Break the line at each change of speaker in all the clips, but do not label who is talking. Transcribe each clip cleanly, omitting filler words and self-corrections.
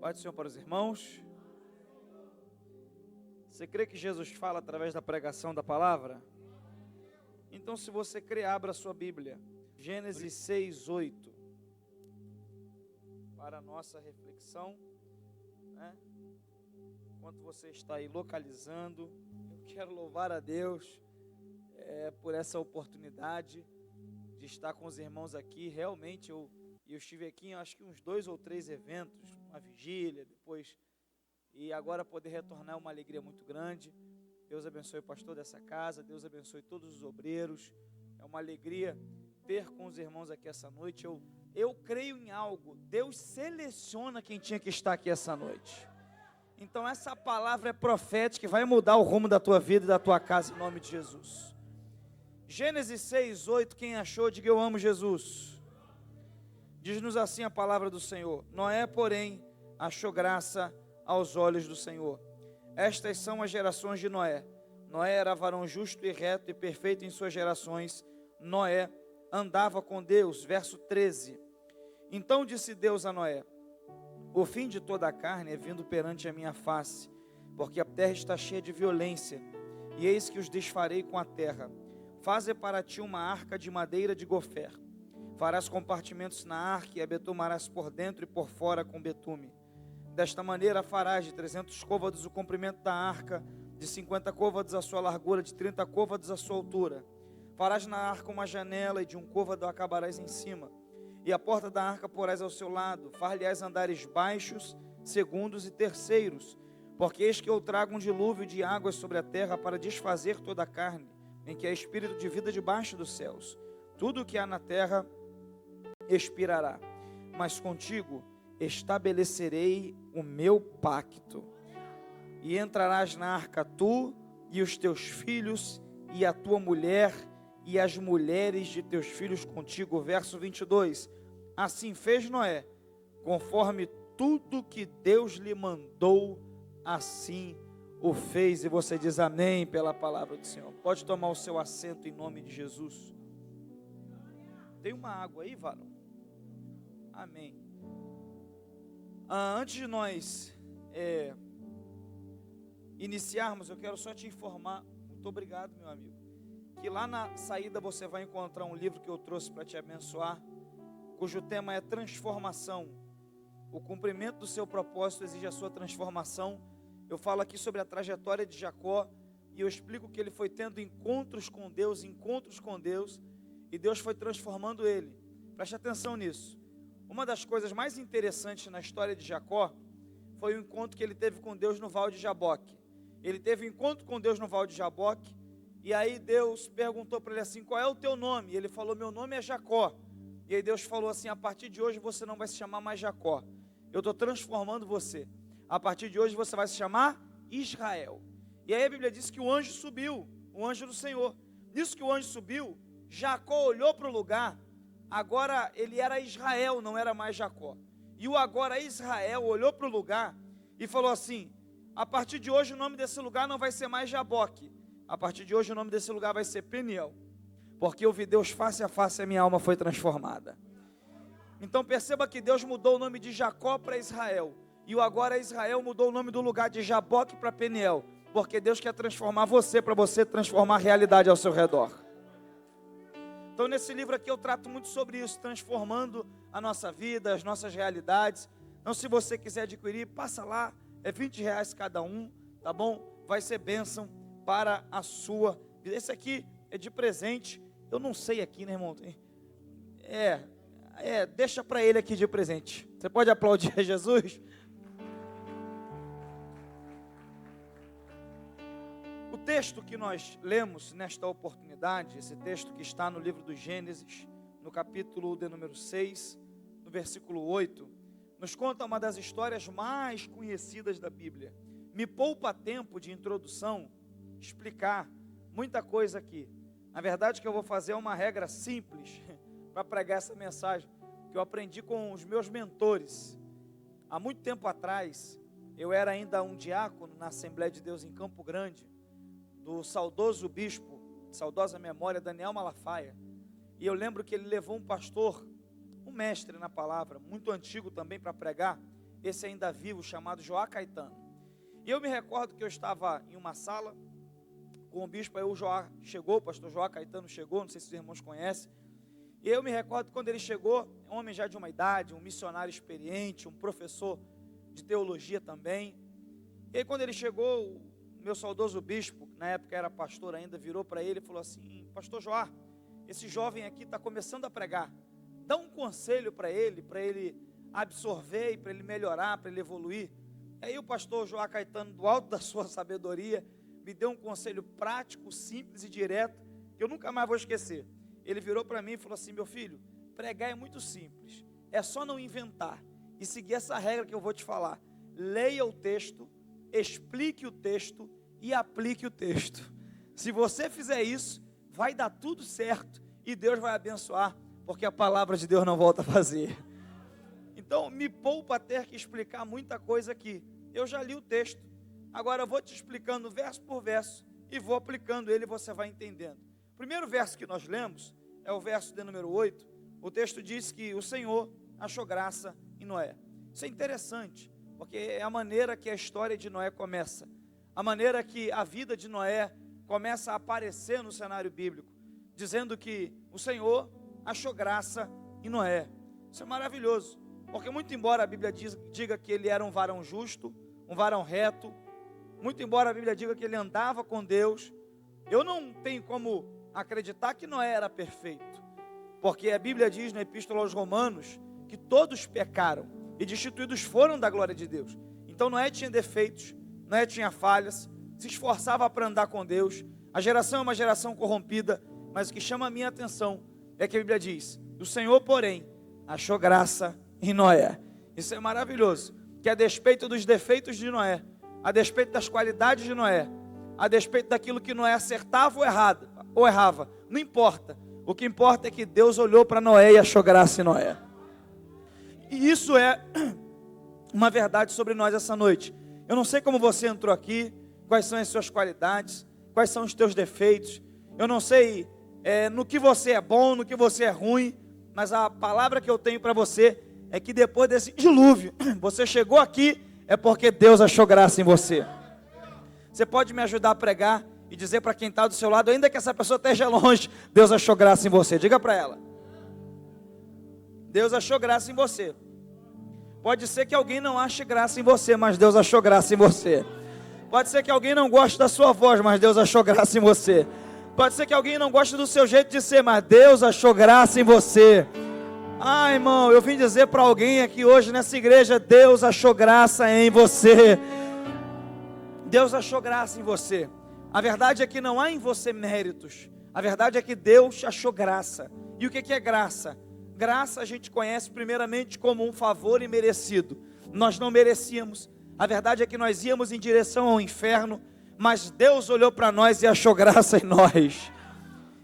Pai do Senhor para os irmãos. Você crê que Jesus fala através da pregação da palavra? Então, se você crê, abra a sua Bíblia. Gênesis 6:8. Para a nossa reflexão, né? Enquanto você está aí localizando, eu quero louvar a Deus por essa oportunidade de estar com os irmãos aqui. Realmente, eu estive aqui em acho que uns 2 ou 3 eventos, uma vigília, depois, e agora poder retornar é uma alegria muito grande. Deus abençoe o pastor dessa casa, Deus abençoe todos os obreiros. É uma alegria ter com os irmãos aqui essa noite. Eu creio em algo, Deus seleciona quem tinha que estar aqui essa noite. Então essa palavra é profética e vai mudar o rumo da tua vida e da tua casa em nome de Jesus. Gênesis 6:8, quem achou, diga eu amo Jesus. Diz-nos assim a palavra do Senhor: Noé, porém, achou graça aos olhos do Senhor. Estas são as gerações de Noé. Noé era varão justo e reto e perfeito em suas gerações. Noé andava com Deus. Verso 13. Então disse Deus a Noé: o fim de toda a carne é vindo perante a minha face, porque a terra está cheia de violência, e eis que os desfarei com a terra. Faze para ti uma arca de madeira de gofer. Farás compartimentos na arca e a betumarás por dentro e por fora com betume. Desta maneira farás de 300 côvados o comprimento da arca, de 50 côvados a sua largura, de 30 côvados a sua altura. Farás na arca uma janela e de um côvado a acabarás em cima. E a porta da arca porás ao seu lado. Far-lhe-ás andares baixos, segundos e terceiros. Porque eis que eu trago um dilúvio de águas sobre a terra para desfazer toda a carne, em que há espírito de vida debaixo dos céus. Tudo o que há na terra expirará, mas contigo estabelecerei o meu pacto. E entrarás na arca tu e os teus filhos e a tua mulher e as mulheres de teus filhos contigo. Verso 22. Assim fez Noé, conforme tudo que Deus lhe mandou, assim o fez. E você diz amém pela palavra do Senhor. Pode tomar o seu assento em nome de Jesus. Tem uma água aí, varão? Amém. Antes de nós iniciarmos, eu quero só te informar, muito obrigado, meu amigo, que lá na saída você vai encontrar um livro que eu trouxe para te abençoar, cujo tema é transformação. O cumprimento do seu propósito exige a sua transformação. Eu falo aqui sobre a trajetória de Jacó, e eu explico que ele foi tendo encontros com Deus, e Deus foi transformando ele. Preste atenção nisso. Uma das coisas mais interessantes na história de Jacó foi o encontro que ele teve com Deus no Val de Jaboque. Ele teve um encontro com Deus no Val de Jaboque, e aí Deus perguntou para ele assim: qual é o teu nome? E ele falou: meu nome é Jacó. E aí Deus falou assim: a partir de hoje você não vai se chamar mais Jacó, eu estou transformando você. A partir de hoje você vai se chamar Israel. E aí a Bíblia diz que o anjo subiu, o anjo do Senhor. Nisso que o anjo subiu, Jacó olhou para o lugar. Agora ele era Israel, não era mais Jacó. E o agora Israel olhou para o lugar e falou assim: a partir de hoje o nome desse lugar não vai ser mais Jaboque. A partir de hoje o nome desse lugar vai ser Peniel. Porque eu vi Deus face a face e a minha alma foi transformada. Então perceba que Deus mudou o nome de Jacó para Israel. E o agora Israel mudou o nome do lugar de Jaboque para Peniel. Porque Deus quer transformar você, para você transformar a realidade ao seu redor. Então nesse livro aqui eu trato muito sobre isso, transformando a nossa vida, as nossas realidades. Então se você quiser adquirir, passa lá, é R$20 cada um, tá bom? Vai ser bênção para a sua vida. Esse aqui é de presente, eu não sei aqui, né, irmão? Deixa para ele aqui de presente. Você pode aplaudir a Jesus? O texto que nós lemos nesta oportunidade, esse texto que está no livro do Gênesis, no capítulo de número 6, no versículo 8, nos conta uma das histórias mais conhecidas da Bíblia. Me poupa tempo de introdução, explicar muita coisa aqui. Na verdade, o que eu vou fazer é uma regra simples para pregar essa mensagem, que eu aprendi com os meus mentores. Há muito tempo atrás, eu era ainda um diácono na Assembleia de Deus em Campo Grande, do saudoso bispo, saudosa memória, Daniel Malafaia. E eu lembro que ele levou um pastor, um mestre na palavra, muito antigo também para pregar. esse ainda vivo, chamado Joá Caetano. E eu me recordo que eu estava em uma sala com o bispo, aí o Joá chegou, o pastor Joá Caetano chegou, não sei se os irmãos conhecem. E eu me recordo que quando ele chegou, um homem já de uma idade, um missionário experiente, um professor de teologia também. E aí quando ele chegou, o meu saudoso bispo, na época era pastor ainda, virou para ele e falou assim: pastor Joá, esse jovem aqui está começando a pregar, dá um conselho para ele absorver e para ele melhorar, para ele evoluir. E aí o pastor Joá Caetano, do alto da sua sabedoria, me deu um conselho prático, simples e direto, que eu nunca mais vou esquecer. Ele virou para mim e falou assim: meu filho, pregar é muito simples, é só não inventar e seguir essa regra que eu vou te falar. Leia o texto, explique o texto e aplique o texto. Se você fizer isso, vai dar tudo certo e Deus vai abençoar, porque a palavra de Deus não volta a fazer. Então me poupa ter que explicar muita coisa aqui. Eu já li o texto, agora eu vou te explicando verso por verso e vou aplicando ele e você vai entendendo. O primeiro verso que nós lemos é o verso de número 8. O texto diz que o Senhor achou graça em Noé. Isso é interessante, porque é a maneira que a história de Noé começa, a maneira que a vida de Noé começa a aparecer no cenário bíblico, dizendo que o Senhor achou graça em Noé. Isso é maravilhoso, porque muito embora a Bíblia diga que ele era um varão justo, um varão reto, muito embora a Bíblia diga que ele andava com Deus, eu não tenho como acreditar que Noé era perfeito, porque a Bíblia diz na Epístola aos Romanos que todos pecaram e destituídos foram da glória de Deus. Então Noé tinha defeitos, Noé tinha falhas, se esforçava para andar com Deus. A geração é uma geração corrompida, mas o que chama a minha atenção é que a Bíblia diz: o Senhor, porém, achou graça em Noé. Isso é maravilhoso, que a despeito dos defeitos de Noé, a despeito das qualidades de Noé, a despeito daquilo que Noé acertava ou errava, não importa. O que importa é que Deus olhou para Noé e achou graça em Noé. E isso é uma verdade sobre nós essa noite. Eu não sei como você entrou aqui, quais são as suas qualidades, quais são os teus defeitos. Eu não sei no que você é bom, no que você é ruim, mas a palavra que eu tenho para você é que depois desse dilúvio, você chegou aqui, é porque Deus achou graça em você. Você pode me ajudar a pregar e dizer para quem está do seu lado, ainda que essa pessoa esteja longe: Deus achou graça em você. Diga para ela: Deus achou graça em você. Pode ser que alguém não ache graça em você, mas Deus achou graça em você. Pode ser que alguém não goste da sua voz, mas Deus achou graça em você. Pode ser que alguém não goste do seu jeito de ser, mas Deus achou graça em você. Ah, irmão, eu vim dizer para alguém aqui hoje nessa igreja: Deus achou graça em você. Deus achou graça em você. A verdade é que não há em você méritos. A verdade é que Deus achou graça. E o que é graça? Graça a gente conhece primeiramente como um favor imerecido. Nós não merecíamos. A verdade é que nós íamos em direção ao inferno, mas Deus olhou para nós e achou graça em nós.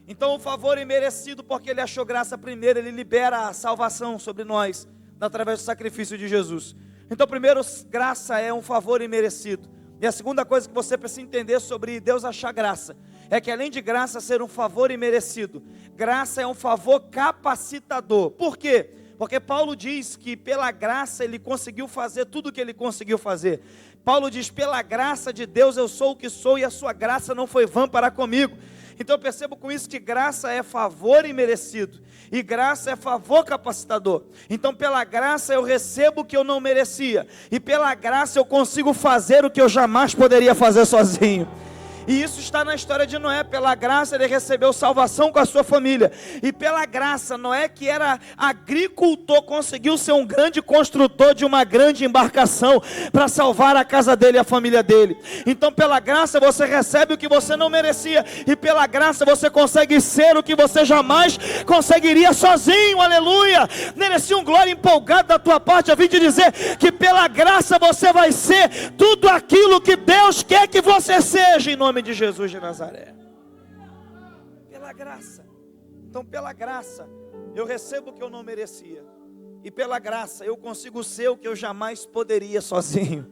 Então o favor imerecido, porque Ele achou graça primeiro, Ele libera a salvação sobre nós, através do sacrifício de Jesus. Então primeiro, graça é um favor imerecido. E a segunda coisa que você precisa entender sobre Deus achar graça, é que além de graça ser um favor imerecido, graça é um favor capacitador. Por quê? Porque Paulo diz que pela graça ele conseguiu fazer tudo o que ele conseguiu fazer. Paulo diz: pela graça de Deus eu sou o que sou, e a sua graça não foi vã para comigo. Então eu percebo com isso que graça é favor imerecido, e graça é favor capacitador. Então pela graça eu recebo o que eu não merecia, e pela graça eu consigo fazer o que eu jamais poderia fazer sozinho. E isso está na história de Noé. Pela graça ele recebeu salvação com a sua família. E pela graça, Noé, que era agricultor, conseguiu ser um grande construtor de uma grande embarcação para salvar a casa dele e a família dele. Então pela graça você recebe o que você não merecia, e pela graça você consegue ser o que você jamais conseguiria sozinho. Aleluia! Merecia um glória empolgado da tua parte a fim de dizer que pela graça você vai ser tudo aquilo que Deus quer que você seja, em nome de Jesus de Nazaré. Pela graça. Então pela graça eu recebo o que eu não merecia, e pela graça eu consigo ser o que eu jamais poderia sozinho.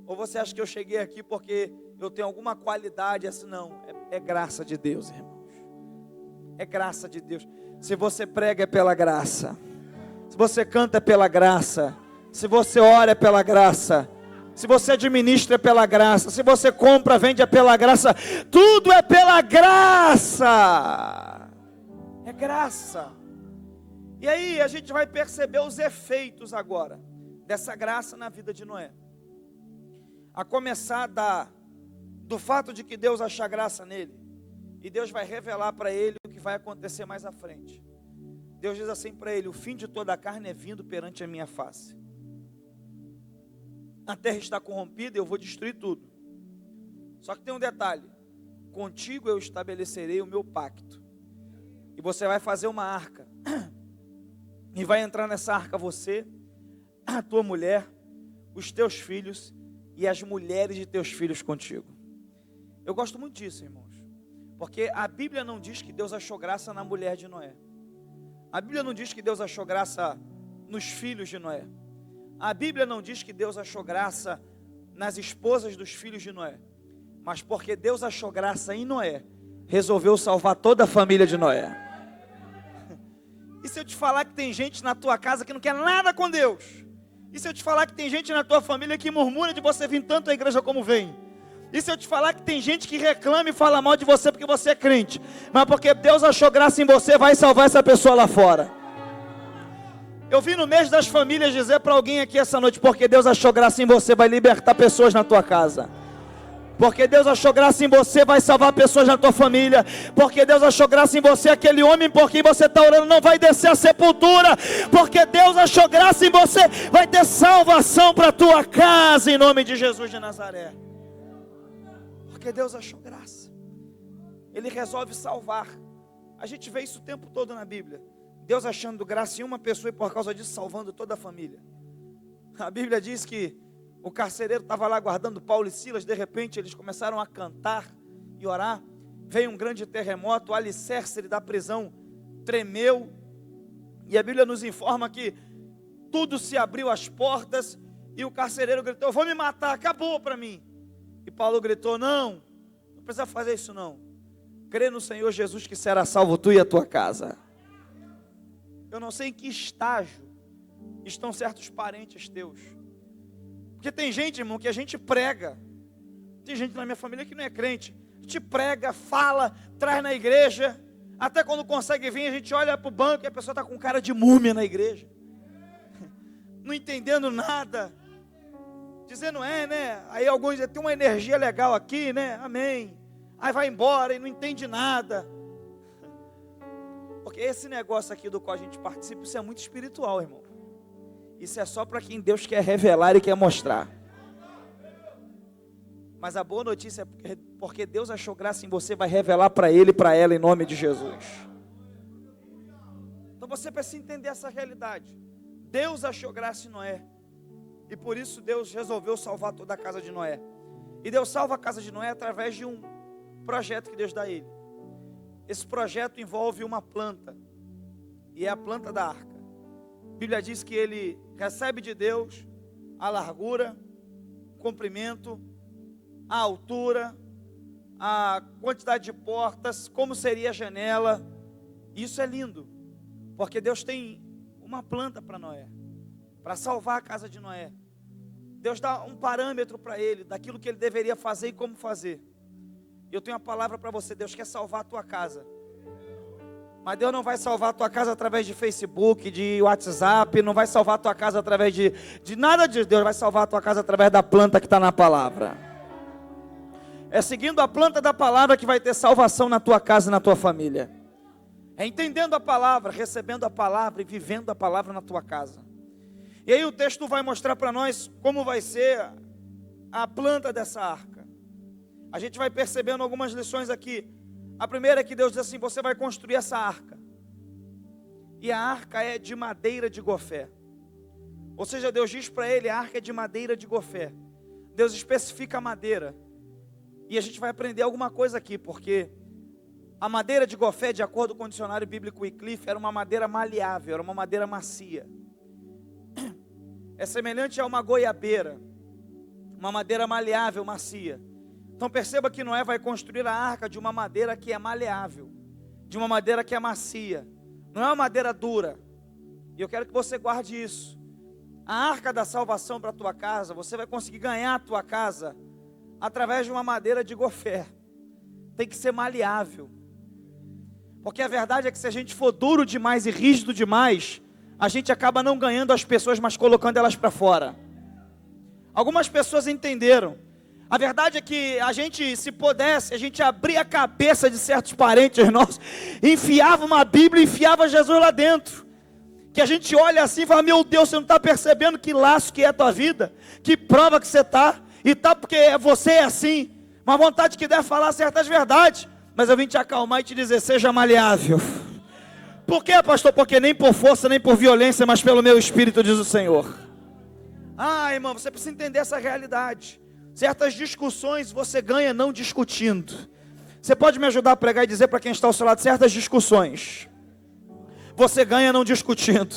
Ou você acha que eu cheguei aqui porque eu tenho alguma qualidade assim? Não, é graça de Deus, irmãos. É graça de Deus. Se você prega é pela graça, se você canta é pela graça, Se você ora é pela graça. Se você administra é pela graça. Se você compra, vende é pela graça. Tudo é pela graça. É graça. E aí a gente vai perceber os efeitos agora dessa graça na vida de Noé. A começar do fato de que Deus acha graça nele. E Deus vai revelar para ele o que vai acontecer mais à frente. Deus diz assim para ele: o fim de toda a carne é vindo perante a minha face. A terra está corrompida e eu vou destruir tudo. Só que tem um detalhe: contigo eu estabelecerei o meu pacto. E você vai fazer uma arca. E vai entrar nessa arca você, a tua mulher, os teus filhos e as mulheres de teus filhos contigo. Eu gosto muito disso, irmãos. Porque a Bíblia não diz que Deus achou graça na mulher de Noé. A Bíblia não diz que Deus achou graça nos filhos de Noé. A Bíblia não diz que Deus achou graça nas esposas dos filhos de Noé. Mas porque Deus achou graça em Noé, resolveu salvar toda a família de Noé. E se eu te falar que tem gente na tua casa que não quer nada com Deus? E se eu te falar que tem gente na tua família que murmura de você vir tanto à igreja como vem? E se eu te falar que tem gente que reclama e fala mal de você porque você é crente, mas porque Deus achou graça em você, vai salvar essa pessoa lá fora? Eu vim no mês das famílias dizer para alguém aqui essa noite: porque Deus achou graça em você, vai libertar pessoas na tua casa. Porque Deus achou graça em você, vai salvar pessoas na tua família. Porque Deus achou graça em você, aquele homem por quem você está orando não vai descer a sepultura. Porque Deus achou graça em você, vai ter salvação para a tua casa, em nome de Jesus de Nazaré. Porque Deus achou graça, Ele resolve salvar. A gente vê isso o tempo todo na Bíblia. Deus achando graça em uma pessoa e por causa disso salvando toda a família. A Bíblia diz que o carcereiro estava lá guardando Paulo e Silas. De repente eles começaram a cantar e orar. Veio um grande terremoto, o alicerce da prisão tremeu. E a Bíblia nos informa que tudo se abriu, as portas. E o carcereiro gritou: vou me matar, acabou para mim. E Paulo gritou: não precisa fazer isso não. Crê no Senhor Jesus que será salvo tu e a tua casa. Eu não sei em que estágio estão certos parentes teus. Porque tem gente, irmão, que a gente prega. Tem gente na minha família que não é crente. A gente prega, fala, traz na igreja. Até quando consegue vir, a gente olha para o banco e a pessoa está com cara de múmia na igreja. Não entendendo nada. Dizendo né? Aí alguns dizem: tem uma energia legal aqui, né? Amém. Aí vai embora e não entende nada. Porque esse negócio aqui do qual a gente participa, isso é muito espiritual, irmão. Isso é só para quem Deus quer revelar e quer mostrar. Mas a boa notícia é porque Deus achou graça em você, vai revelar para ele e para ela em nome de Jesus. Então você precisa entender essa realidade. Deus achou graça em Noé. E por isso Deus resolveu salvar toda a casa de Noé. E Deus salva a casa de Noé através de um projeto que Deus dá a ele. Esse projeto envolve uma planta. E é a planta da arca. A Bíblia diz que ele recebe de Deus a largura, o comprimento, a altura, a quantidade de portas, como seria a janela. Isso é lindo, porque Deus tem uma planta para Noé, para salvar a casa de Noé. Deus dá um parâmetro para ele, daquilo que ele deveria fazer e como fazer. Eu tenho uma palavra para você: Deus quer salvar a tua casa. Mas Deus não vai salvar a tua casa através de Facebook, de WhatsApp, não vai salvar a tua casa através de nada disso. Deus vai salvar a tua casa através da planta que está na palavra. É seguindo a planta da palavra que vai ter salvação na tua casa e na tua família. É entendendo a palavra, recebendo a palavra e vivendo a palavra na tua casa. E aí o texto vai mostrar para nós como vai ser a planta dessa arca. A gente vai percebendo algumas lições aqui. A primeira é que Deus diz assim: você vai construir essa arca. E a arca é de madeira de gofé. Ou seja, Deus diz para ele: a arca é de madeira de gofé. Deus especifica a madeira. E a gente vai aprender alguma coisa aqui, porque a madeira de gofé, de acordo com o dicionário bíblico Wycliffe, era uma madeira maleável, era uma madeira macia. É semelhante a uma goiabeira, uma madeira maleável, macia. Então perceba que Noé vai construir a arca de uma madeira que é maleável, de uma madeira que é macia. Não é uma madeira dura. E eu quero que você guarde isso. a arca da salvação para a tua casa, você vai conseguir ganhar a tua casa através de uma madeira de gofé. Tem que ser maleável. Porque a verdade é que se a gente for duro demais e rígido demais, a gente acaba não ganhando as pessoas, mas colocando elas para fora. Algumas pessoas entenderam. A verdade é que a gente, se pudesse, a gente abria a cabeça de certos parentes nossos, enfiava uma Bíblia e enfiava Jesus lá dentro. Que a gente olha assim e fala, meu Deus, você não está percebendo que laço que é a tua vida? Que prova que você está? E tá porque você é assim. Uma vontade que deve falar certas verdades. Mas eu vim te acalmar e te dizer, seja maleável. Por quê, pastor? Porque nem por força, nem por violência, mas pelo meu Espírito, diz o Senhor. Ah, irmão, você precisa entender essa realidade. Certas discussões você ganha não discutindo. Você pode me ajudar a pregar e dizer para quem está ao seu lado, certas discussões você ganha não discutindo.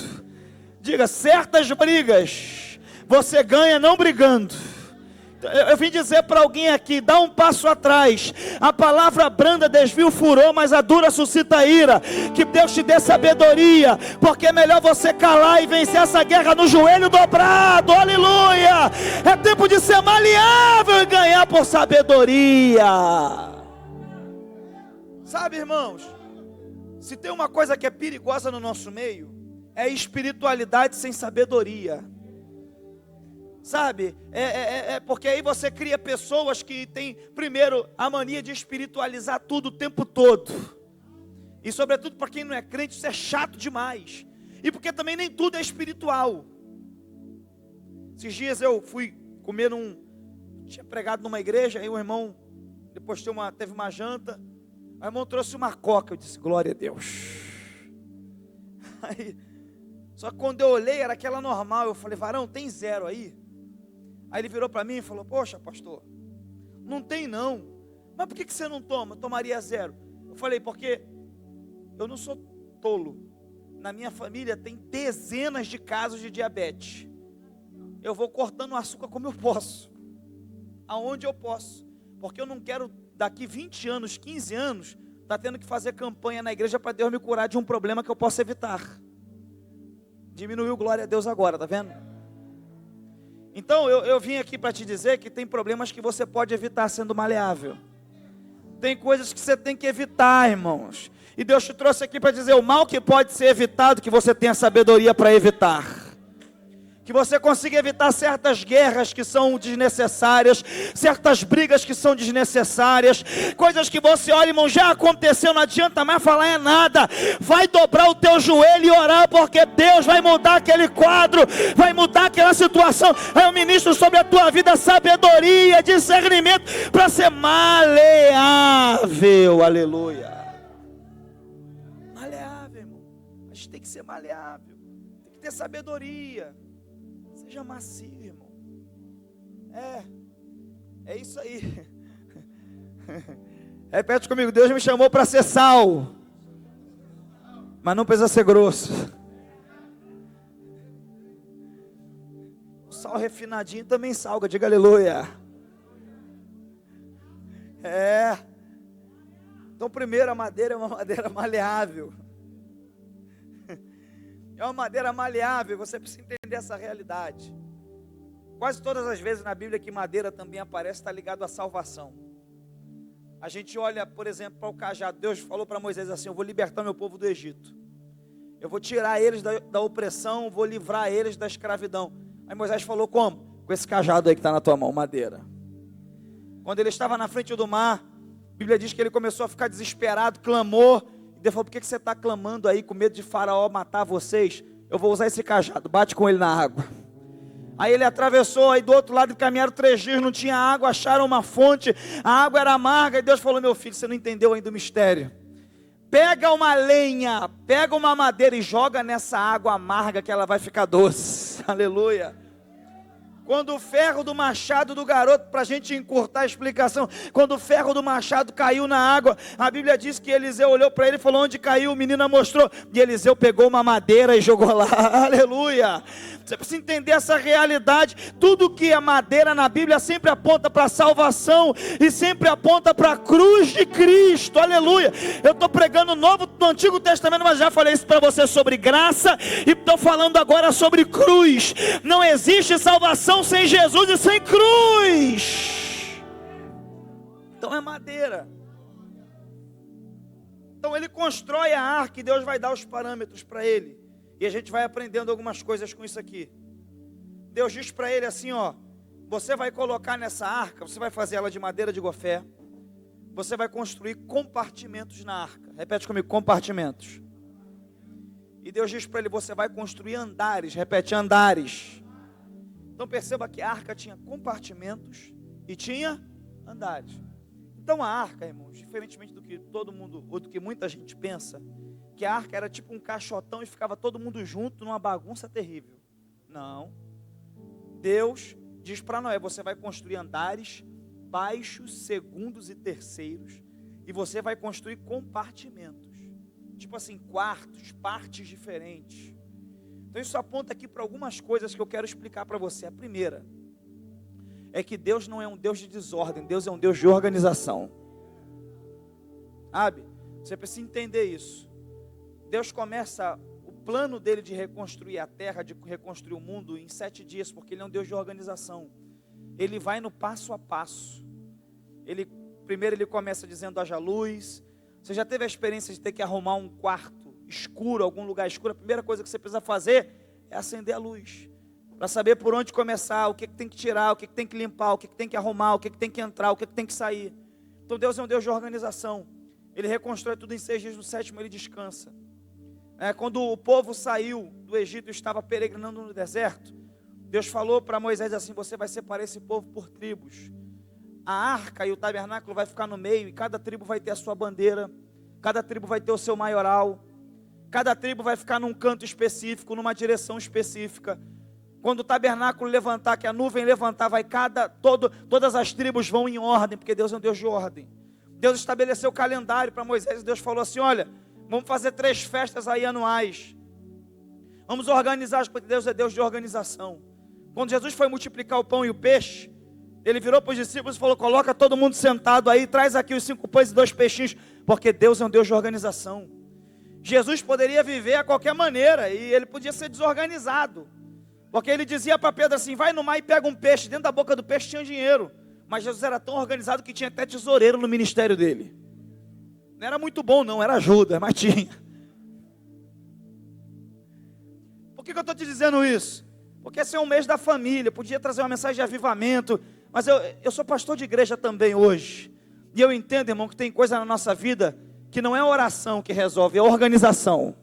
Diga, certas brigas você ganha não brigando. Eu vim dizer para alguém aqui, dá um passo atrás. A palavra branda desvia o furor, mas a dura suscita ira. Que Deus te dê sabedoria, porque é melhor você calar e vencer essa guerra no joelho dobrado. Aleluia! É tempo de ser maleável e ganhar por sabedoria. Sabe, irmãos, se tem uma coisa que é perigosa no nosso meio, é espiritualidade sem sabedoria. Sabe, porque aí você cria pessoas que têm, primeiro, a mania de espiritualizar tudo o tempo todo. E sobretudo para quem não é crente, isso é chato demais. E porque também nem tudo é espiritual. Esses dias eu fui comer tinha pregado numa igreja, aí o irmão, depois teve uma janta, o irmão trouxe uma coca, eu disse, glória a Deus. Aí, só que quando eu olhei, era aquela normal, eu falei, varão, tem 0 aí? Aí ele virou para mim e falou, poxa pastor, não tem não, mas por que você não toma? Eu tomaria 0. Eu falei, porque eu não sou tolo, na minha família tem dezenas de casos de diabetes, eu vou cortando o açúcar como eu posso, aonde eu posso, porque eu não quero daqui 20 anos, 15 anos, estar tendo que fazer campanha na igreja para Deus me curar de um problema que eu posso evitar. Diminuiu, glória a Deus agora, tá vendo? Então eu vim aqui para te dizer que tem problemas que você pode evitar sendo maleável. Tem coisas que você tem que evitar, irmãos. E Deus te trouxe aqui para dizer o mal que pode ser evitado, que você tenha sabedoria para evitar. Que você consiga evitar certas guerras que são desnecessárias, certas brigas que são desnecessárias, coisas que você olha, irmão, já aconteceu, não adianta mais falar é nada, vai dobrar o teu joelho e orar, porque Deus vai mudar aquele quadro, vai mudar aquela situação. Aí eu ministro sobre a tua vida sabedoria, discernimento, para ser maleável, aleluia. Maleável, irmão, a gente tem que ser maleável, tem que ter sabedoria. Seja macio, irmão. É isso aí. Repete comigo, Deus me chamou para ser sal, mas não precisa ser grosso. O sal refinadinho também salga, diga aleluia. Então primeiro a madeira é uma madeira maleável. É uma madeira maleável, você precisa entender essa realidade. Quase todas as vezes na Bíblia que madeira também aparece, está ligado à salvação. A gente olha, por exemplo, para o cajado. Deus falou para Moisés assim, eu vou libertar meu povo do Egito. Eu vou tirar eles da opressão, vou livrar eles da escravidão. Aí Moisés falou como? Com esse cajado aí que está na tua mão, madeira. Quando ele estava na frente do mar, a Bíblia diz que ele começou a ficar desesperado, clamou. Deus falou, por que você está clamando aí com medo de Faraó matar vocês? Eu vou usar esse cajado, bate com ele na água. Aí ele atravessou, aí do outro lado caminharam 3 dias, não tinha água, acharam uma fonte, a água era amarga, e Deus falou, meu filho, você não entendeu ainda o mistério. Pega uma lenha, pega uma madeira e joga nessa água amarga que ela vai ficar doce, aleluia. Quando o ferro do machado do garoto, para a gente encurtar a explicação, quando o ferro do machado caiu na água, a Bíblia diz que Eliseu olhou para ele e falou: onde caiu? O menino mostrou, e Eliseu pegou uma madeira e jogou lá. Aleluia! Você precisa entender essa realidade. Tudo que é madeira na Bíblia sempre aponta para a salvação e sempre aponta para a cruz de Cristo. Aleluia! Eu estou pregando no Antigo Testamento, mas já falei isso para você sobre graça, e estou falando agora sobre cruz. Não existe salvação sem Jesus e sem cruz. Então é madeira. Então ele constrói a arca e Deus vai dar os parâmetros para ele. E a gente vai aprendendo algumas coisas com isso aqui. Deus diz para ele assim, ó: você vai colocar nessa arca, você vai fazer ela de madeira de gofé. Você vai construir compartimentos na arca. Repete comigo: compartimentos. E Deus diz para ele: você vai construir andares. Repete: andares. Então perceba que a arca tinha compartimentos e tinha andares. Então a arca, irmãos, diferentemente do que todo mundo, ou do que muita gente pensa, que a arca era tipo um caixotão e ficava todo mundo junto numa bagunça terrível. Não. Deus diz para Noé: você vai construir andares baixos, segundos e terceiros, e você vai construir compartimentos, tipo assim, quartos, partes diferentes. Então isso aponta aqui para algumas coisas que eu quero explicar para você. A primeira é que Deus não é um Deus de desordem, Deus é um Deus de organização. Sabe? Você precisa entender isso. Deus começa o plano dele de reconstruir a terra, de reconstruir o mundo em 7 dias, porque ele é um Deus de organização. Ele vai no passo a passo. Primeiro ele começa dizendo: haja luz. Você já teve a experiência de ter que arrumar um quarto escuro, algum lugar escuro? A primeira coisa que você precisa fazer é acender a luz, para saber por onde começar, o que tem que tirar, o que tem que limpar, o que tem que arrumar, o que tem que entrar, o que tem que sair. Então Deus é um Deus de organização. Ele reconstrói tudo em 6 dias, no 7º ele descansa. Quando o povo saiu do Egito e estava peregrinando no deserto, Deus falou para Moisés assim: você vai separar esse povo por tribos. A arca e o tabernáculo vai ficar no meio, e cada tribo vai ter a sua bandeira, cada tribo vai ter o seu maioral, cada tribo vai ficar num canto específico, numa direção específica. Quando o tabernáculo levantar, que a nuvem levantar, todas as tribos vão em ordem, porque Deus é um Deus de ordem. Deus estabeleceu o calendário para Moisés, e Deus falou assim: olha, vamos fazer 3 festas aí anuais, vamos organizar, porque Deus é Deus de organização. Quando Jesus foi multiplicar o pão e o peixe, ele virou para os discípulos e falou: coloca todo mundo sentado aí, traz aqui os 5 pães e 2 peixinhos, porque Deus é um Deus de organização. Jesus poderia viver a qualquer maneira, e ele podia ser desorganizado, porque ele dizia para Pedro assim: vai no mar e pega um peixe. Dentro da boca do peixe tinha dinheiro, mas Jesus era tão organizado que tinha até tesoureiro no ministério dele. Não era muito bom não, era ajuda, mas tinha. Por que eu estou te dizendo isso? Porque esse é um mês da família, podia trazer uma mensagem de avivamento, mas eu sou pastor de igreja também hoje, e eu entendo, irmão, que tem coisa na nossa vida que não é a oração que resolve, é a organização.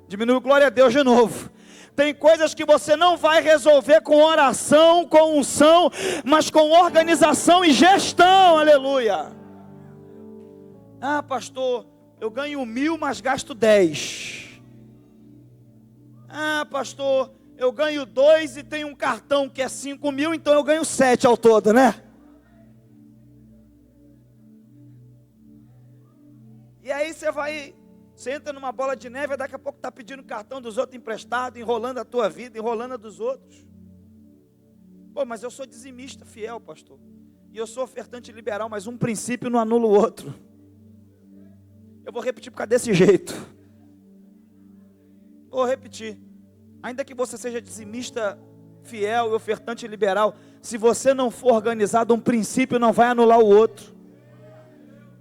Diminui, glória a Deus de novo. Tem coisas que você não vai resolver com oração, com unção, mas com organização e gestão. Aleluia. Ah, pastor, eu ganho 1.000, mas gasto 10. Ah, pastor, eu ganho 2 e tenho um cartão que é 5.000, então eu ganho 7 ao todo, né? E aí você entra numa bola de neve, e daqui a pouco está pedindo cartão dos outros emprestado, enrolando a tua vida, enrolando a dos outros. Pô, mas eu sou dizimista fiel, pastor, e eu sou ofertante liberal, mas um princípio não anula o outro. Eu vou repetir por causa desse jeito. Vou repetir. Ainda que você seja dizimista fiel e ofertante liberal, se você não for organizado, um princípio não vai anular o outro.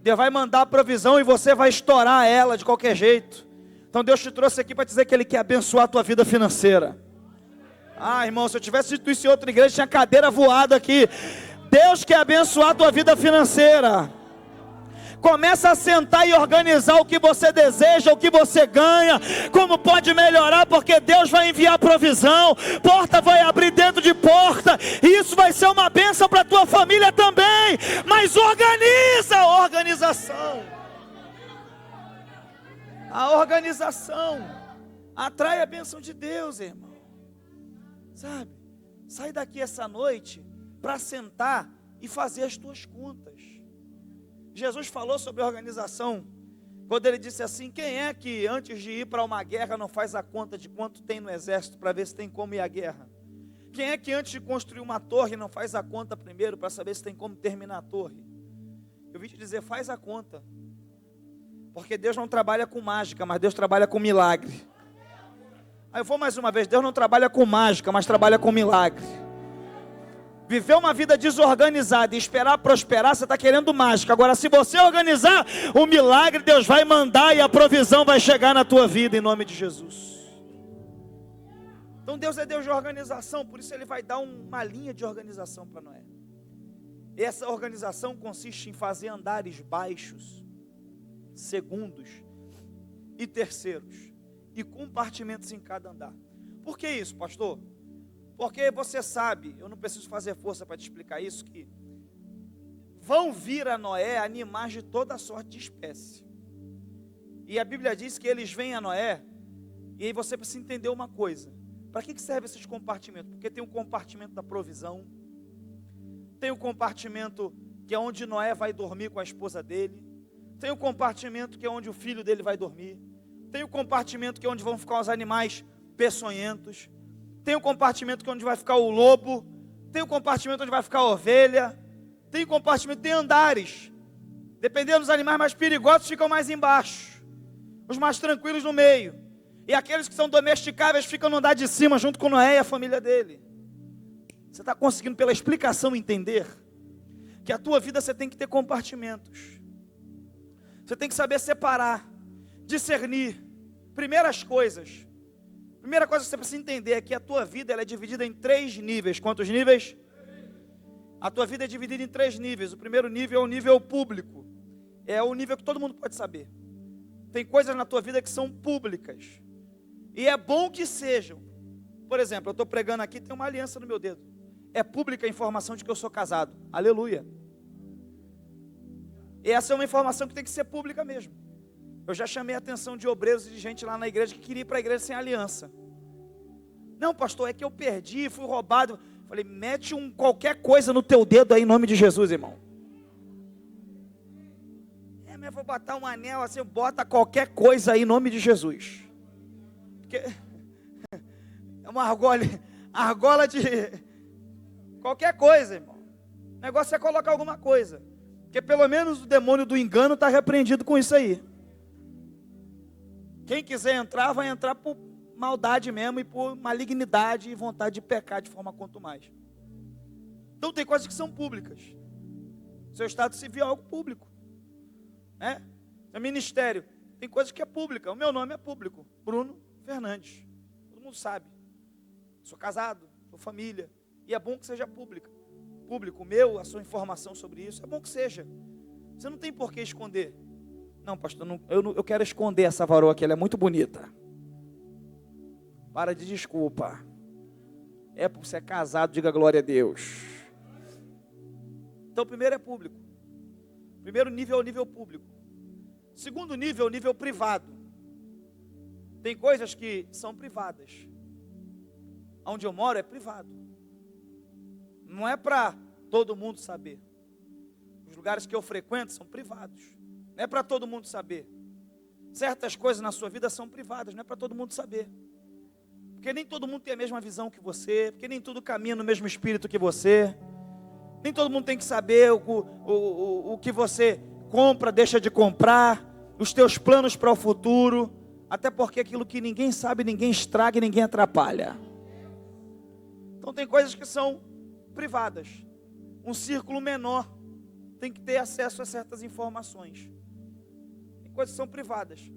Deus vai mandar a provisão e você vai estourar ela de qualquer jeito. Então Deus te trouxe aqui para dizer que Ele quer abençoar a tua vida financeira. Ah, irmão, se eu tivesse dito isso em outra igreja, tinha cadeira voada aqui. Deus quer abençoar a tua vida financeira. Começa a sentar e organizar o que você deseja, o que você ganha, como pode melhorar, porque Deus vai enviar provisão, porta vai abrir dentro de porta, e isso vai ser uma bênção para a tua família também. Mas organiza a organização. A organização atrai a bênção de Deus, irmão. Sabe? Sai daqui essa noite para sentar e fazer as tuas contas. Jesus falou sobre a organização, quando ele disse assim: quem é que antes de ir para uma guerra não faz a conta de quanto tem no exército para ver se tem como ir à guerra? Quem é que antes de construir uma torre não faz a conta primeiro para saber se tem como terminar a torre? Eu vim te dizer, faz a conta. Porque Deus não trabalha com mágica, mas Deus trabalha com milagre. Aí eu vou mais uma vez, Deus não trabalha com mágica, mas trabalha com milagre. Viver uma vida desorganizada e esperar prosperar, você está querendo mágica. Agora, se você organizar, o milagre Deus vai mandar e a provisão vai chegar na tua vida, em nome de Jesus. Então Deus é Deus de organização, por isso Ele vai dar uma linha de organização para Noé. E essa organização consiste em fazer andares baixos, segundos e terceiros, e compartimentos em cada andar. Por que isso, pastor? Porque você sabe, eu não preciso fazer força para te explicar isso, que vão vir a Noé animais de toda sorte de espécie. E a Bíblia diz que eles vêm a Noé, e aí você precisa entender uma coisa. Para que servem esses compartimentos? Porque tem um compartimento da provisão, tem um compartimento que é onde Noé vai dormir com a esposa dele, tem um compartimento que é onde o filho dele vai dormir, tem um compartimento que é onde vão ficar os animais peçonhentos, tem um compartimento que é onde vai ficar o lobo, tem um compartimento onde vai ficar a ovelha, tem um compartimento, tem andares, dependendo dos animais mais perigosos ficam mais embaixo, os mais tranquilos no meio, e aqueles que são domesticáveis ficam no andar de cima, junto com Noé e a família dele. Você está conseguindo pela explicação entender que a tua vida você tem que ter compartimentos, você tem que saber separar, discernir. Primeira coisa que você precisa entender é que a tua vida ela é dividida em 3 níveis. Quantos níveis? A tua vida é dividida em 3 níveis. O primeiro nível é o nível público, é o nível que todo mundo pode saber. Tem coisas na tua vida que são públicas, e é bom que sejam. Por exemplo, eu estou pregando aqui, tem uma aliança no meu dedo. É pública a informação de que eu sou casado. Aleluia. E essa é uma informação que tem que ser pública mesmo. Eu já chamei a atenção de obreiros e de gente lá na igreja que queria ir para a igreja sem aliança. Não, pastor, é que eu perdi, fui roubado. Falei, mete qualquer coisa no teu dedo aí em nome de Jesus, irmão. Mas vou botar um anel assim, bota qualquer coisa aí em nome de Jesus. Porque é uma argola de qualquer coisa, irmão. O negócio é colocar alguma coisa. Porque pelo menos o demônio do engano está repreendido com isso aí. Quem quiser entrar, vai entrar por maldade mesmo e por malignidade e vontade de pecar de forma quanto mais. Então tem coisas que são públicas. Seu estado civil é algo público. Seu ministério tem coisas que é pública. O meu nome é público, Bruno Fernandes. Todo mundo sabe. Sou casado, sou família. E é bom que seja público. Público meu, a sua informação sobre isso, é bom que seja. Você não tem por que esconder. Não, pastor, eu quero esconder essa varoa aqui, ela é muito bonita. Para de desculpa. É porque você é casado, diga glória a Deus. Então, o primeiro é público. Primeiro nível é o nível público. Segundo nível é o nível privado. Tem coisas que são privadas. Onde eu moro é privado. Não é para todo mundo saber. Os lugares que eu frequento são privados. Não é para todo mundo saber. Certas coisas na sua vida são privadas, não é para todo mundo saber. Porque nem todo mundo tem a mesma visão que você, porque nem tudo caminha no mesmo espírito que você. Nem todo mundo tem que saber o que você compra, deixa de comprar, os teus planos para o futuro, até porque aquilo que ninguém sabe, ninguém estraga e ninguém atrapalha. Então tem coisas que são privadas. Um círculo menor tem que ter acesso a certas informações. Tem coisas que são privadas.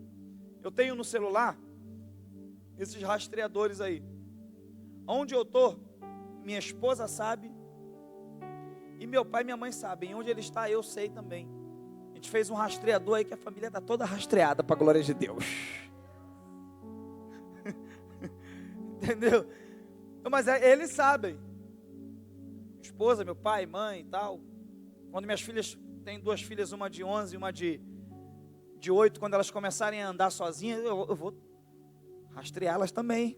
Eu tenho no celular esses rastreadores aí. Onde eu estou, minha esposa sabe, e meu pai e minha mãe sabem. Onde ele está, eu sei também. A gente fez um rastreador aí que a família está toda rastreada para a glória de Deus. Entendeu? Então, mas eles sabem. Esposa, meu pai, mãe e tal. Quando minhas filhas, tem 2 filhas, uma de 11 e uma de 8, quando elas começarem a andar sozinhas, eu vou rastreá-las também.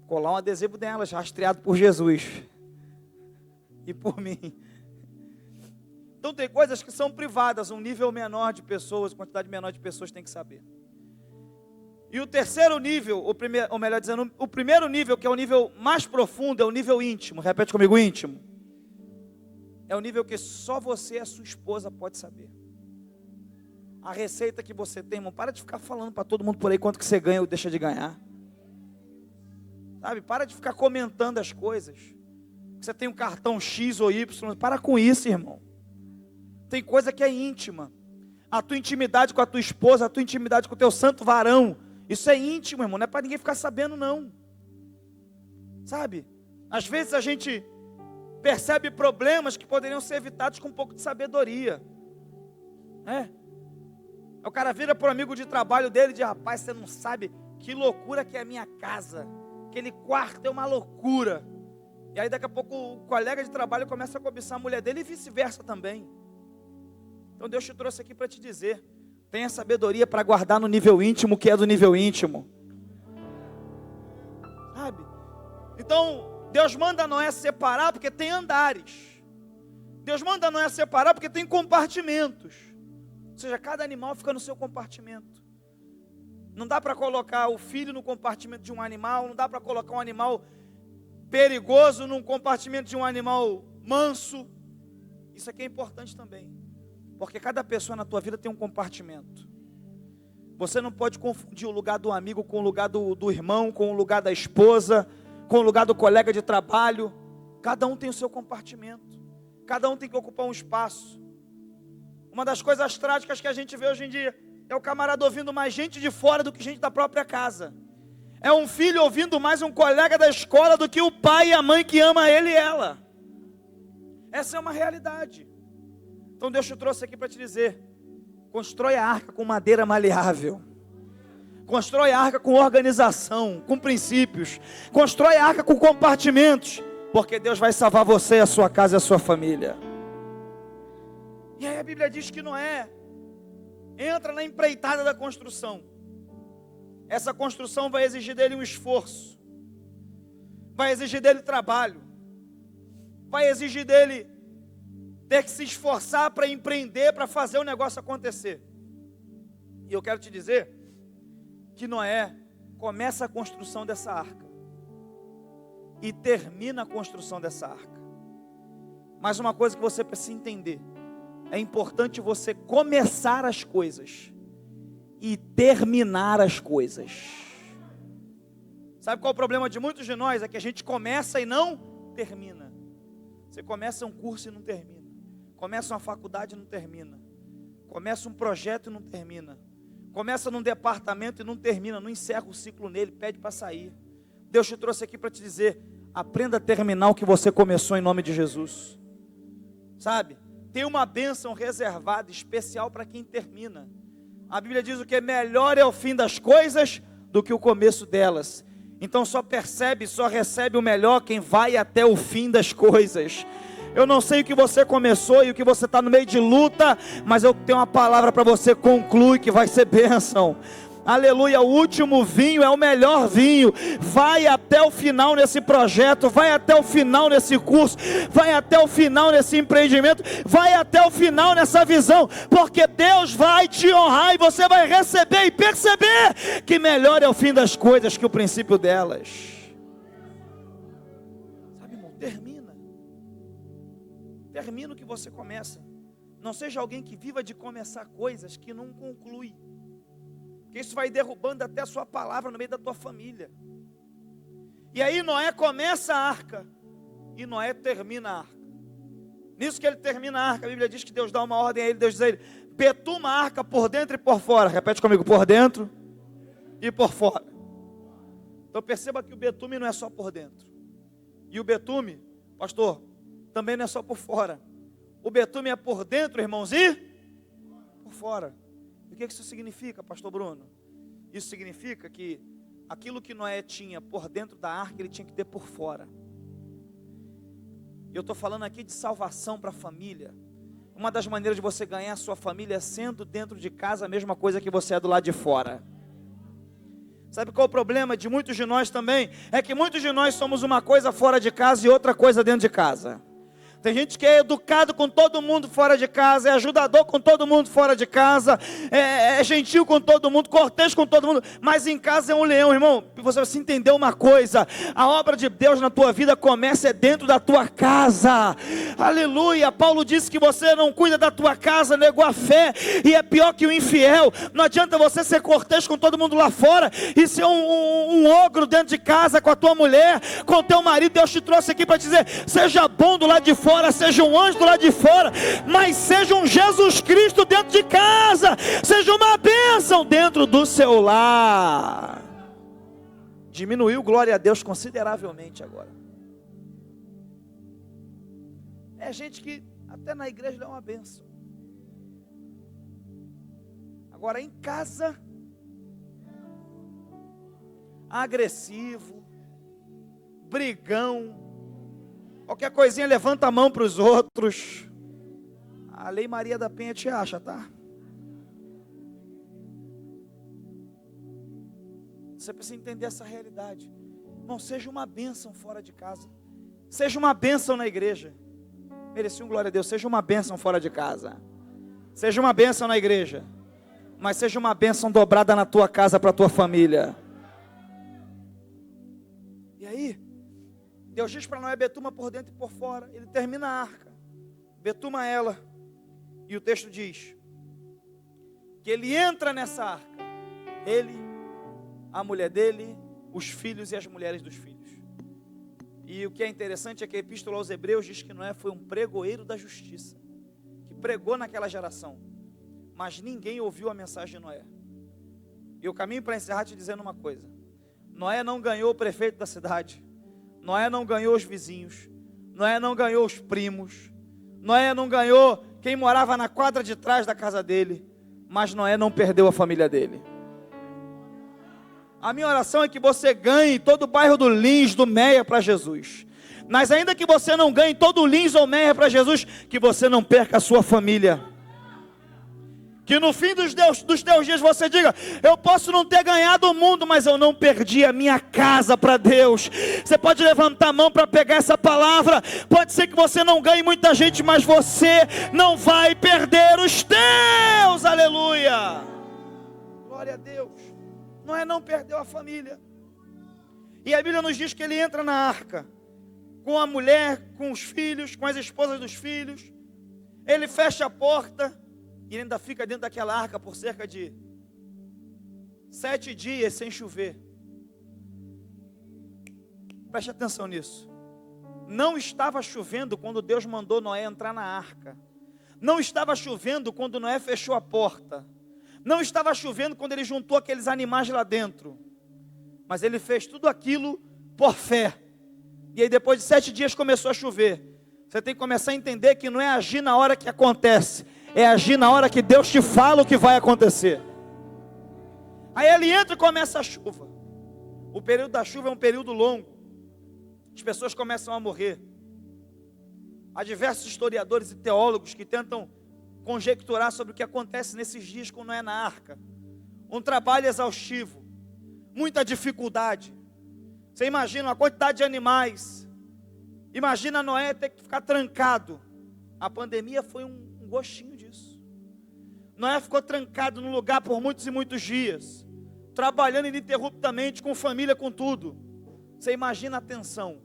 Colar um adesivo delas, rastreado por Jesus e por mim. Então tem coisas que são privadas, um nível menor de pessoas, quantidade menor de pessoas tem que saber. E o terceiro nível, ou melhor dizendo, o primeiro nível, que é o nível mais profundo, é o nível íntimo. Repete comigo, íntimo. É o nível que só você e a sua esposa pode saber. A receita que você tem, irmão, para de ficar falando para todo mundo por aí quanto que você ganha ou deixa de ganhar. Sabe, para de ficar comentando as coisas. Você tem um cartão X ou Y, para com isso, irmão. Tem coisa que é íntima. A tua intimidade com a tua esposa, a tua intimidade com o teu santo varão, isso é íntimo, irmão, não é para ninguém ficar sabendo, não. Sabe? Às vezes a gente percebe problemas que poderiam ser evitados com um pouco de sabedoria. O cara vira para o amigo de trabalho dele e diz: rapaz, você não sabe que loucura que é a minha casa. Aquele quarto é uma loucura. E aí daqui a pouco o colega de trabalho começa a cobiçar a mulher dele e vice-versa também. Então Deus te trouxe aqui para te dizer: tenha sabedoria para guardar no nível íntimo o que é do nível íntimo. Sabe? Então Deus manda Noé separar porque tem andares. Deus manda Noé separar porque tem compartimentos. Ou seja, cada animal fica no seu compartimento. Não dá para colocar o filho no compartimento de um animal, não dá para colocar um animal perigoso num compartimento de um animal manso. Isso aqui é importante também, porque cada pessoa na tua vida tem um compartimento. Você não pode confundir o lugar do amigo com o lugar do irmão, com o lugar da esposa, com o lugar do colega de trabalho. Cada um tem o seu compartimento, cada um tem que ocupar um espaço. Uma das coisas trágicas que a gente vê hoje em dia é o camarada ouvindo mais gente de fora do que gente da própria casa. É um filho ouvindo mais um colega da escola do que o pai e a mãe que ama ele e ela. Essa é uma realidade. Então Deus te trouxe aqui para te dizer: constrói a arca com madeira maleável. Constrói a arca com organização, com princípios. Constrói a arca com compartimentos, porque Deus vai salvar você, a sua casa e a sua família. E aí a Bíblia diz que Noé entra na empreitada da construção. Essa construção vai exigir dele um esforço, vai exigir dele trabalho, vai exigir dele ter que se esforçar para empreender, para fazer o negócio acontecer. E eu quero te dizer que Noé começa a construção dessa arca e termina a construção dessa arca. Mas uma coisa que você precisa entender: é importante você começar as coisas e terminar as coisas. Sabe qual é o problema de muitos de nós? É que a gente começa e não termina. Você começa um curso e não termina. Começa uma faculdade e não termina. Começa um projeto e não termina. Começa num departamento e não termina. Não encerra o ciclo nele, pede para sair. Deus te trouxe aqui para te dizer: aprenda a terminar o que você começou em nome de Jesus. Sabe? Tem uma bênção reservada, especial para quem termina. A Bíblia diz o que? Melhor é o fim das coisas do que o começo delas. Então só recebe o melhor quem vai até o fim das coisas. Eu não sei o que você começou e o que você está no meio de luta, mas eu tenho uma palavra para você: conclui, que vai ser bênção. Aleluia, o último vinho é o melhor vinho. Vai até o final nesse projeto, vai até o final nesse curso, vai até o final nesse empreendimento, vai até o final nessa visão, porque Deus vai te honrar e você vai receber e perceber que melhor é o fim das coisas que o princípio delas. Sabe, irmão, termina o que você começa. Não seja alguém que viva de começar coisas que não conclui, porque isso vai derrubando até a sua palavra no meio da tua família. E aí Noé começa a arca e Noé termina a arca. Nisso que ele termina a arca, a Bíblia diz que Deus dá uma ordem a ele. Deus diz a ele: betuma a arca por dentro e por fora. Repete comigo: por dentro e por fora. Então perceba que o betume não é só por dentro. E o betume, pastor, também não é só por fora. O betume é por dentro, irmãos, e por fora. E o que isso significa, pastor Bruno? Isso significa que aquilo que Noé tinha por dentro da arca, ele tinha que ter por fora. E eu estou falando aqui de salvação para a família. Uma das maneiras de você ganhar a sua família é sendo dentro de casa a mesma coisa que você é do lado de fora. Sabe qual o problema de muitos de nós também? É que muitos de nós somos uma coisa fora de casa e outra coisa dentro de casa. Tem gente que é educado com todo mundo fora de casa, é ajudador com todo mundo fora de casa, é gentil com todo mundo, cortês com todo mundo, mas em casa é um leão, irmão. Você precisa entender uma coisa: a obra de Deus na tua vida começa dentro da tua casa. Aleluia. Paulo disse que você não cuida da tua casa, negou a fé, e é pior que o infiel. Não adianta você ser cortês com todo mundo lá fora e ser um ogro dentro de casa com a tua mulher, com o teu marido. Deus te trouxe aqui para te dizer: seja bom do lado de fora, seja um anjo do lado de fora, mas seja um Jesus Cristo dentro de casa, seja uma bênção dentro do seu lar. Diminuiu, glória a Deus, consideravelmente agora. É gente que até na igreja é uma bênção, agora em casa, agressivo, brigão, qualquer coisinha levanta a mão para os outros. A Lei Maria da Penha te acha, tá? Você precisa entender essa realidade. Não seja uma bênção fora de casa, seja uma bênção na igreja. Mereci um glória a Deus. Seja uma bênção fora de casa, seja uma bênção na igreja, mas seja uma bênção dobrada na tua casa para a tua família. E aí Deus diz para Noé: betuma por dentro e por fora. Ele termina a arca, betuma ela, e o texto diz que ele entra nessa arca, ele, a mulher dele, os filhos e as mulheres dos filhos. E o que é interessante é que a epístola aos Hebreus diz que Noé foi um pregoeiro da justiça, que pregou naquela geração, mas ninguém ouviu a mensagem de Noé. E eu caminho para encerrar te dizendo uma coisa: Noé não ganhou o prefeito da cidade, Noé não ganhou os vizinhos, Noé não ganhou os primos, Noé não ganhou quem morava na quadra de trás da casa dele, mas Noé não perdeu a família dele. A minha oração é que você ganhe todo o bairro do Lins, do Meia para Jesus. Mas ainda que você não ganhe todo o Lins ou Meia para Jesus, que você não perca a sua família. Que no fim dos teus dias você diga: eu posso não ter ganhado o mundo, mas eu não perdi a minha casa para Deus. Você pode levantar a mão para pegar essa palavra. Pode ser que você não ganhe muita gente, mas você não vai perder os teus. Aleluia. Glória a Deus. Noé não perdeu a família. E a Bíblia nos diz que ele entra na arca, com a mulher, com os filhos, com as esposas dos filhos. Ele fecha a porta e ainda fica dentro daquela arca por cerca de 7 dias sem chover. Preste atenção nisso. Não estava chovendo quando Deus mandou Noé entrar na arca. Não estava chovendo quando Noé fechou a porta. Não estava chovendo quando ele juntou aqueles animais lá dentro. Mas ele fez tudo aquilo por fé. E aí depois de 7 dias começou a chover. Você tem que começar a entender que não é agir na hora que acontece, é agir na hora que Deus te fala o que vai acontecer. Aí ele entra e começa a chuva. O período da chuva é um período longo. As pessoas começam a morrer. Há diversos historiadores e teólogos que tentam conjecturar sobre o que acontece nesses dias com Noé na arca. Um trabalho exaustivo, muita dificuldade. Você imagina a quantidade de animais. Imagina Noé ter que ficar trancado. A pandemia foi um gostinho disso. Noé ficou trancado no lugar por muitos e muitos dias, trabalhando ininterruptamente, com família, com tudo. Você imagina a tensão,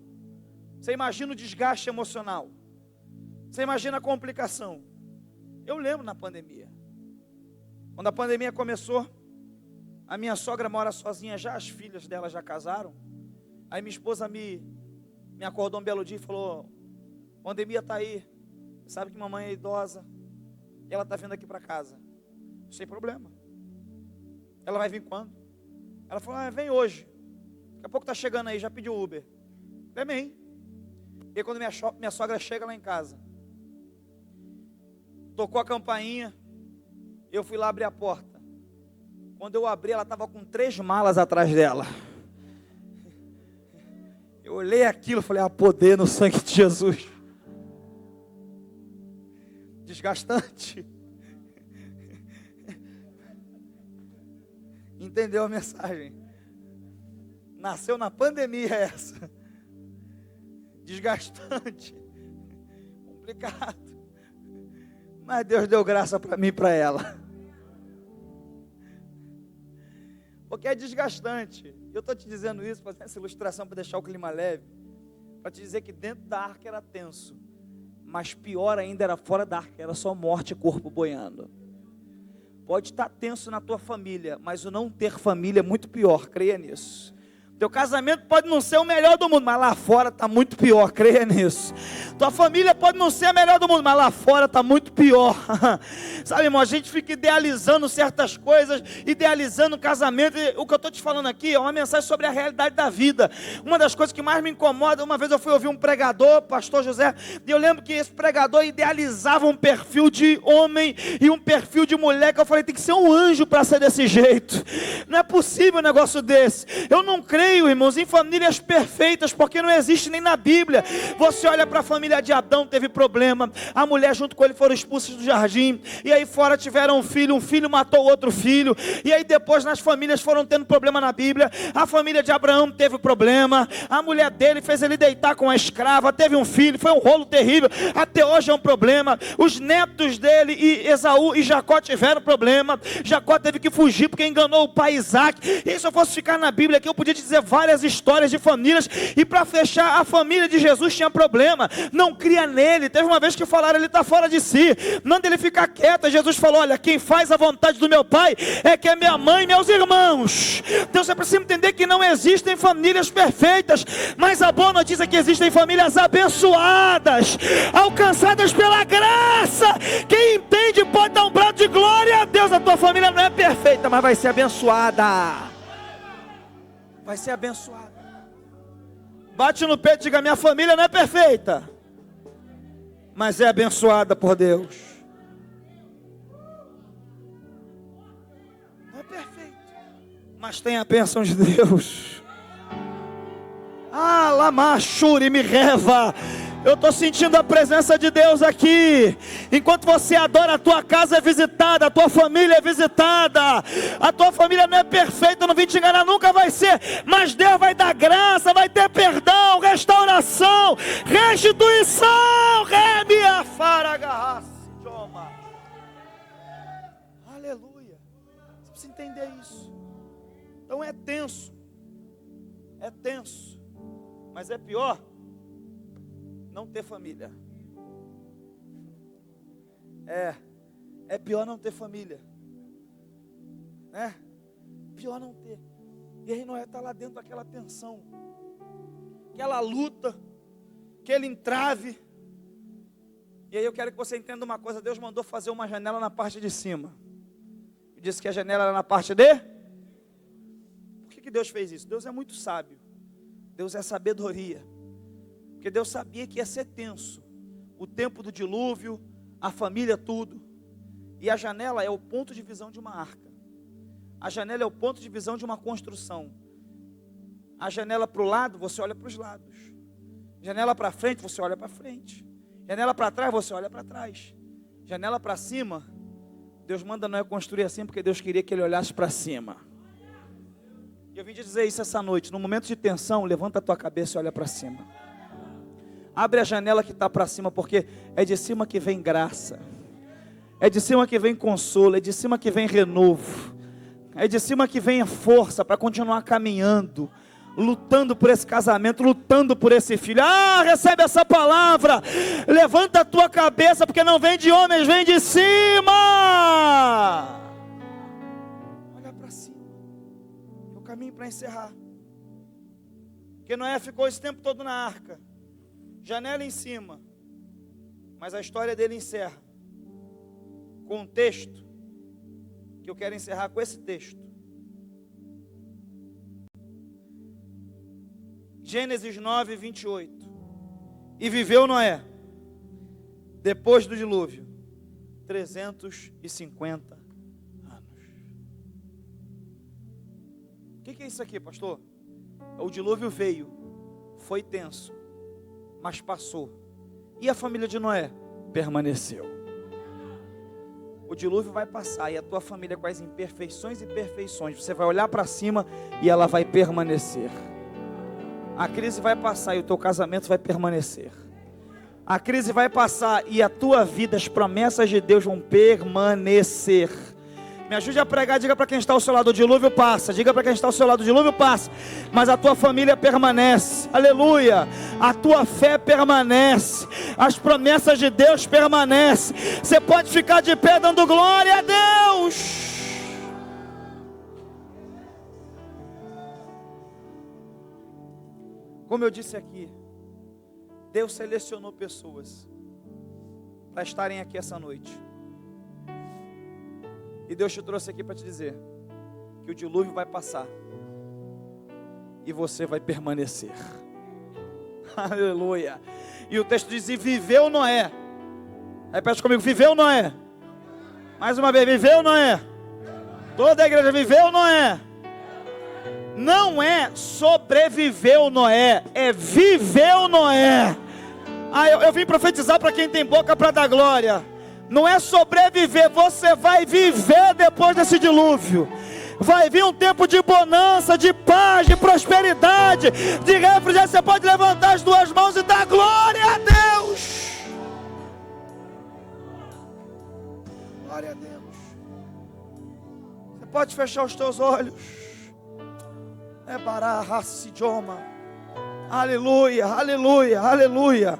você imagina o desgaste emocional, você imagina a complicação. Eu lembro na pandemia, quando a pandemia começou, a minha sogra mora sozinha já, as filhas dela já casaram. Aí minha esposa me acordou um belo dia e falou: a pandemia está aí, sabe que mamãe é idosa, e ela está vindo aqui para casa. Sem problema. Ela vai vir quando? Ela falou: vem hoje, daqui a pouco está chegando aí, já pediu Uber. Amém. E aí, quando minha sogra chega lá em casa, tocou a campainha, eu fui lá abrir a porta. Quando eu abri, ela estava com 3 malas atrás dela. Eu olhei aquilo e falei: há poder no sangue de Jesus. Desgastante. Entendeu a mensagem? Nasceu na pandemia essa. Desgastante. Complicado. Mas Deus deu graça para mim e para ela. Porque é desgastante. Eu estou te dizendo isso, fazendo essa ilustração para deixar o clima leve. Para te dizer que dentro da arca era tenso. Mas pior ainda era fora da arca. Era só morte e corpo boiando. Pode estar tenso na tua família, mas o não ter família é muito pior, creia nisso. Teu casamento pode não ser o melhor do mundo, mas lá fora está muito pior, creia nisso. Tua família pode não ser a melhor do mundo, mas lá fora está muito pior. Sabe, irmão, a gente fica idealizando certas coisas, idealizando o casamento. E o que eu estou te falando aqui é uma mensagem sobre a realidade da vida. Uma das coisas que mais me incomoda, uma vez eu fui ouvir um pregador, pastor José, e eu lembro que esse pregador idealizava um perfil de homem e um perfil de mulher, que eu falei, tem que ser um anjo para ser desse jeito. Não é possível um negócio desse. Eu não creio, irmãos, em famílias perfeitas, porque não existe nem na Bíblia. Você olha para a família de Adão, teve problema, a mulher junto com ele foram expulsos do jardim, e aí fora tiveram um filho matou outro filho, e aí depois nas famílias foram tendo problema na Bíblia. A família de Abraão teve problema, a mulher dele fez ele deitar com a escrava, teve um filho, foi um rolo terrível, até hoje é um problema. Os netos dele, e Esaú e Jacó tiveram problema, Jacó teve que fugir porque enganou o pai Isaac. E se eu fosse ficar na Bíblia aqui, eu podia te dizer várias histórias de famílias, e para fechar, a família de Jesus tinha problema, não cria nele. Teve uma vez que falaram, ele está fora de si, manda ele ficar quieto. Jesus falou, olha, quem faz a vontade do meu pai é que é minha mãe e meus irmãos. Então você precisa entender que não existem famílias perfeitas, mas a boa notícia é que existem famílias abençoadas, alcançadas pela graça. Quem entende pode dar um brado de glória a Deus. A tua família não é perfeita, mas vai ser abençoada. Vai ser abençoada. Bate no peito e diga, minha família não é perfeita, mas é abençoada por Deus. Não é perfeito, mas tem a bênção de Deus. Ah, Lamachuri me reva. Eu estou sentindo a presença de Deus aqui. Enquanto você adora, a tua casa é visitada, a tua família é visitada. A tua família não é perfeita, não vim te enganar, nunca vai ser. Mas Deus vai dar graça, vai ter perdão, restauração, restituição. Remia faragarrasse, toma. Aleluia. Você precisa entender isso. Então é tenso. É tenso. Mas é pior não ter família. É pior não ter família, né? Pior não ter. E aí Noé está lá dentro daquela tensão, aquela luta, aquele entrave. E aí eu quero que você entenda uma coisa. Deus mandou fazer uma janela na parte de cima. Eu disse que a janela era na parte de... Por que Deus fez isso? Deus é muito sábio. Deus é sabedoria. Porque Deus sabia que ia ser tenso. O tempo do dilúvio, a família, tudo. E a janela é o ponto de visão de uma arca. A janela é o ponto de visão de uma construção. A janela para o lado, você olha para os lados. Janela para frente, você olha para frente. Janela para trás, você olha para trás. Janela para cima, Deus manda Noé construir assim, porque Deus queria que ele olhasse para cima. E eu vim te dizer isso essa noite. No momento de tensão, levanta a tua cabeça e olha para cima. Abre a janela que está para cima, porque é de cima que vem graça, é de cima que vem consolo, é de cima que vem renovo, é de cima que vem a força para continuar caminhando, lutando por esse casamento, lutando por esse filho. Ah, recebe essa palavra, levanta a tua cabeça, porque não vem de homens, vem de cima. Olha para cima. É o caminho para encerrar. Porque Noé ficou esse tempo todo na arca, janela em cima, mas a história dele encerra com um texto, que eu quero encerrar com esse texto. Gênesis 9, 28. E viveu Noé, depois do dilúvio, 350 anos. O que é isso aqui, pastor? O dilúvio veio, foi tenso, mas passou. E a família de Noé permaneceu. O dilúvio vai passar, e a tua família, com as imperfeições e perfeições, você vai olhar para cima e ela vai permanecer. A crise vai passar e o teu casamento vai permanecer. A crise vai passar e a tua vida, as promessas de Deus vão permanecer. Me ajude a pregar, diga para quem está ao seu lado: o dilúvio passa. Diga para quem está ao seu lado: o dilúvio passa, mas a tua família permanece. Aleluia. A tua fé permanece. As promessas de Deus permanecem. Você pode ficar de pé dando glória a Deus. Como eu disse aqui, Deus selecionou pessoas para estarem aqui essa noite. E Deus te trouxe aqui para te dizer que o dilúvio vai passar e você vai permanecer. Aleluia. E o texto diz: e viveu Noé. Repete comigo: viveu Noé. Mais uma vez: viveu Noé. Toda a igreja: viveu Noé. Não é sobreviveu Noé, é viveu Noé. Eu vim profetizar para quem tem boca para dar glória. Não é sobreviver, você vai viver depois desse dilúvio. Vai vir um tempo de bonança, de paz, de prosperidade, de refrigério. Você pode levantar as duas mãos e dar glória a Deus. Glória a Deus. Você pode fechar os teus olhos. É bararracidioma. Aleluia, aleluia, aleluia.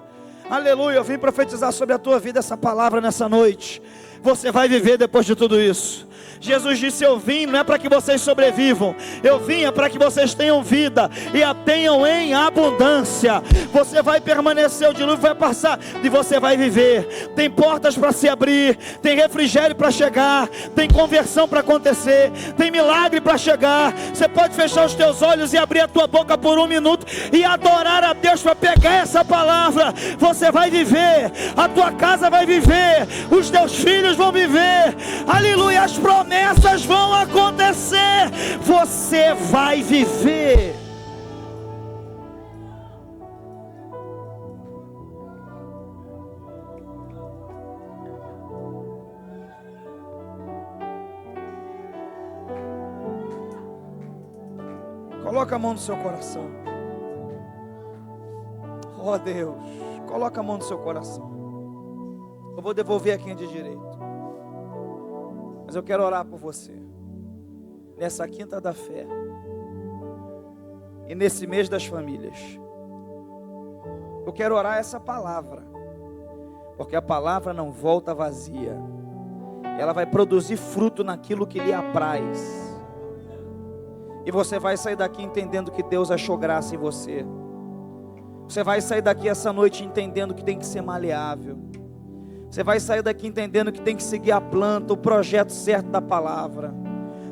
Aleluia, eu vim profetizar sobre a tua vida essa palavra nessa noite. Você vai viver depois de tudo isso. Jesus disse: eu vim não é para que vocês sobrevivam, eu vim é para que vocês tenham vida e a tenham em abundância. Você vai permanecer, o dilúvio vai passar e você vai viver. Tem portas para se abrir, tem refrigério para chegar, tem conversão para acontecer, tem milagre para chegar. Você pode fechar os teus olhos e abrir a tua boca por um minuto e adorar a Deus para pegar essa palavra. Você vai viver, a tua casa vai viver, os teus filhos vão viver. Aleluia, as promessas vão acontecer. Você vai viver. Coloca a mão no seu coração. Oh Deus, coloca a mão no seu coração. Eu vou devolver a quem é de direito. Mas eu quero orar por você nessa quinta da fé e nesse mês das famílias. Eu quero orar essa palavra, porque a palavra não volta vazia. Ela vai produzir fruto naquilo que lhe apraz. E você vai sair daqui entendendo que Deus achou graça em você. Você vai sair daqui essa noite entendendo que tem que ser maleável. Você vai sair daqui entendendo que tem que seguir a planta, o projeto certo da palavra.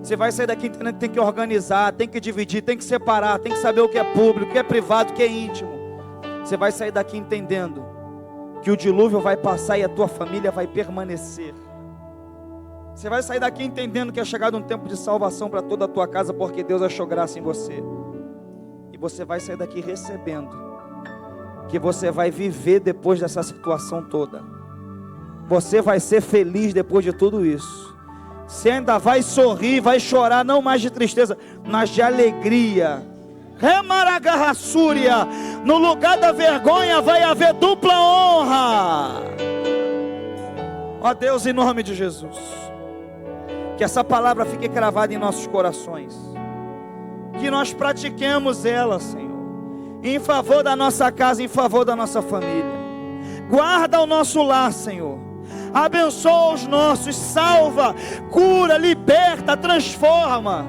Você vai sair daqui entendendo que tem que organizar, tem que dividir, tem que separar, tem que saber o que é público, o que é privado, o que é íntimo. Você vai sair daqui entendendo que o dilúvio vai passar e a tua família vai permanecer. Você vai sair daqui entendendo que é chegado um tempo de salvação para toda a tua casa, porque Deus achou graça em você. E você vai sair daqui recebendo que você vai viver depois dessa situação toda. Você vai ser feliz depois de tudo isso. Você ainda vai sorrir, vai chorar, não mais de tristeza, mas de alegria. Remaragarrassúria, no lugar da vergonha vai haver dupla honra. Ó Deus, em nome de Jesus, que essa palavra fique cravada em nossos corações, que nós pratiquemos ela, Senhor, em favor da nossa casa, em favor da nossa família. Guarda o nosso lar, Senhor. Abençoa os nossos, salva, cura, liberta, transforma.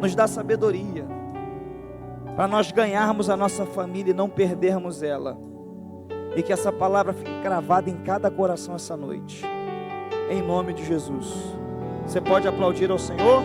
Nos dá sabedoria para nós ganharmos a nossa família e não perdermos ela. E que essa palavra fique cravada em cada coração essa noite. Em nome de Jesus. Você pode aplaudir ao Senhor?